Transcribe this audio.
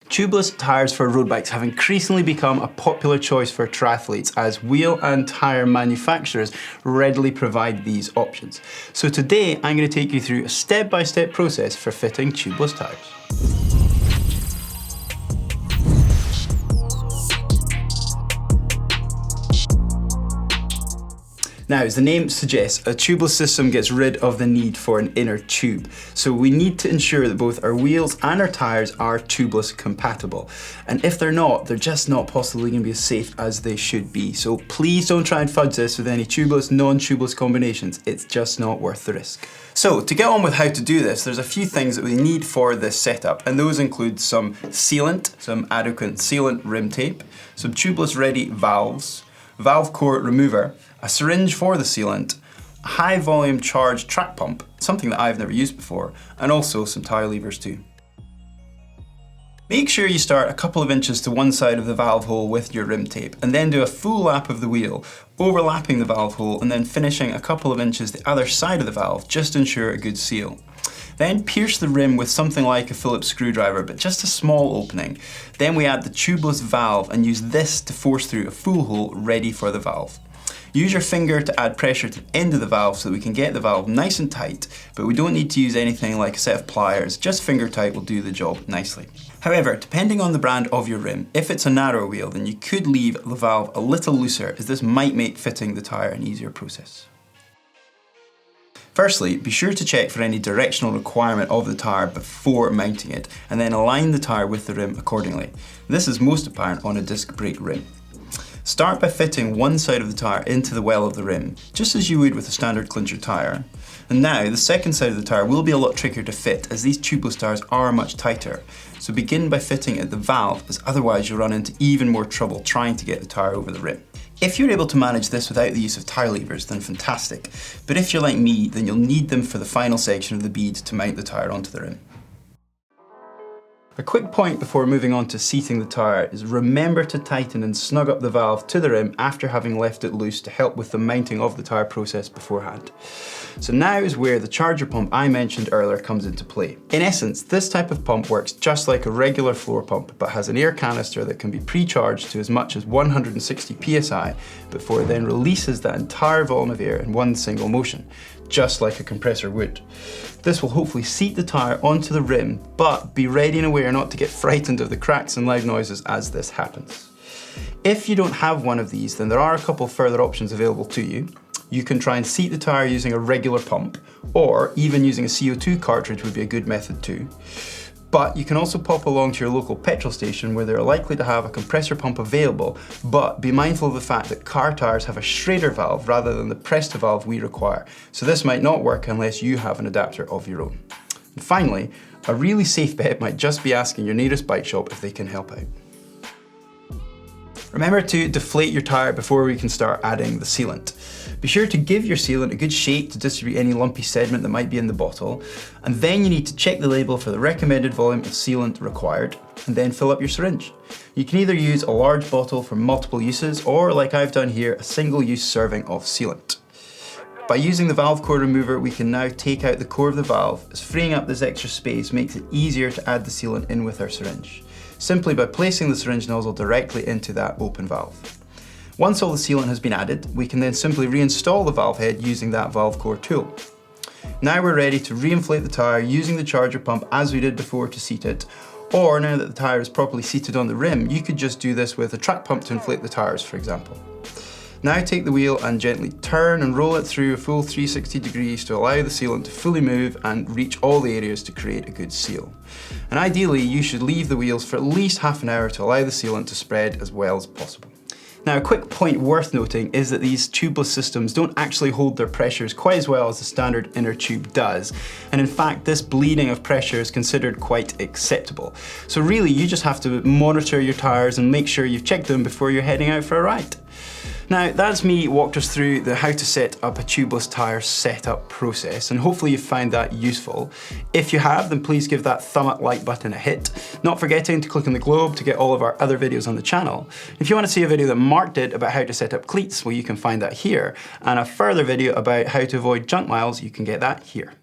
Tubeless tyres for road bikes have increasingly become a popular choice for triathletes as wheel and tyre manufacturers readily provide these options. So today I'm going to take you through a step-by-step process for fitting tubeless tyres. Now, as the name suggests, a tubeless system gets rid of the need for an inner tube. So we need to ensure that both our wheels and our tyres are tubeless compatible. And if they're not, they're just not possibly going to be as safe as they should be. So please don't try and fudge this with any tubeless, non-tubeless combinations. It's just not worth the risk. So to get on with how to do this, there's a few things that we need for this setup, and those include some sealant, some adequate sealant rim tape, some tubeless ready valves, valve core remover, a syringe for the sealant, a high volume charged track pump, something that I've never used before, and also some tyre levers too. Make sure you start a couple of inches to one side of the valve hole with your rim tape, and then do a full lap of the wheel, overlapping the valve hole and then finishing a couple of inches the other side of the valve just to ensure a good seal. Then pierce the rim with something like a Phillips screwdriver, but just a small opening. Then we add the tubeless valve and use this to force through a full hole ready for the valve. Use your finger to add pressure to the end of the valve so that we can get the valve nice and tight, but we don't need to use anything like a set of pliers, just finger tight will do the job nicely. However, depending on the brand of your rim, if it's a narrow wheel, then you could leave the valve a little looser, as this might make fitting the tyre an easier process. Firstly, be sure to check for any directional requirement of the tyre before mounting it, and then align the tyre with the rim accordingly. This is most apparent on a disc brake rim. Start by fitting one side of the tyre into the well of the rim, just as you would with a standard clincher tyre. And now, the second side of the tyre will be a lot trickier to fit, as these tubeless tyres are much tighter. So begin by fitting at the valve, as otherwise you'll run into even more trouble trying to get the tyre over the rim. If you're able to manage this without the use of tyre levers, then fantastic. But if you're like me, then you'll need them for the final section of the bead to mount the tyre onto the rim. A quick point before moving on to seating the tyre is remember to tighten and snug up the valve to the rim after having left it loose to help with the mounting of the tyre process beforehand. So now is where the charger pump I mentioned earlier comes into play. In essence, this type of pump works just like a regular floor pump, but has an air canister that can be pre-charged to as much as 160 psi before it then releases that entire volume of air in one single motion, just like a compressor would. This will hopefully seat the tyre onto the rim, but be ready and aware not to get frightened of the cracks and loud noises as this happens. If you don't have one of these, then there are a couple further options available to you. You can try and seat the tyre using a regular pump, or even using a CO2 cartridge would be a good method too. But you can also pop along to your local petrol station where they're likely to have a compressor pump available, but be mindful of the fact that car tyres have a Schrader valve rather than the Presta valve we require, so this might not work unless you have an adapter of your own. And finally, a really safe bet might just be asking your nearest bike shop if they can help out. Remember to deflate your tyre before we can start adding the sealant. Be sure to give your sealant a good shake to distribute any lumpy sediment that might be in the bottle, and then you need to check the label for the recommended volume of sealant required, and then fill up your syringe. You can either use a large bottle for multiple uses, or like I've done here, a single-use serving of sealant. By using the valve core remover, we can now take out the core of the valve, as freeing up this extra space makes it easier to add the sealant in with our syringe, simply by placing the syringe nozzle directly into that open valve. Once all the sealant has been added, we can then simply reinstall the valve head using that valve core tool. Now we're ready to reinflate the tyre using the charger pump as we did before to seat it, or now that the tyre is properly seated on the rim, you could just do this with a track pump to inflate the tyres, for example. Now take the wheel and gently turn and roll it through a full 360 degrees to allow the sealant to fully move and reach all the areas to create a good seal. And ideally, you should leave the wheels for at least half an hour to allow the sealant to spread as well as possible. Now, a quick point worth noting is that these tubeless systems don't actually hold their pressures quite as well as the standard inner tube does. And in fact, this bleeding of pressure is considered quite acceptable. So really, you just have to monitor your tyres and make sure you've checked them before you're heading out for a ride. Now, that's me walked us through the how to set up a tubeless tyre setup process, and hopefully you found that useful. If you have, then please give that thumb up like button a hit, not forgetting to click on the globe to get all of our other videos on the channel. If you want to see a video that Mark did about how to set up cleats, well, you can find that here, and a further video about how to avoid junk miles, you can get that here.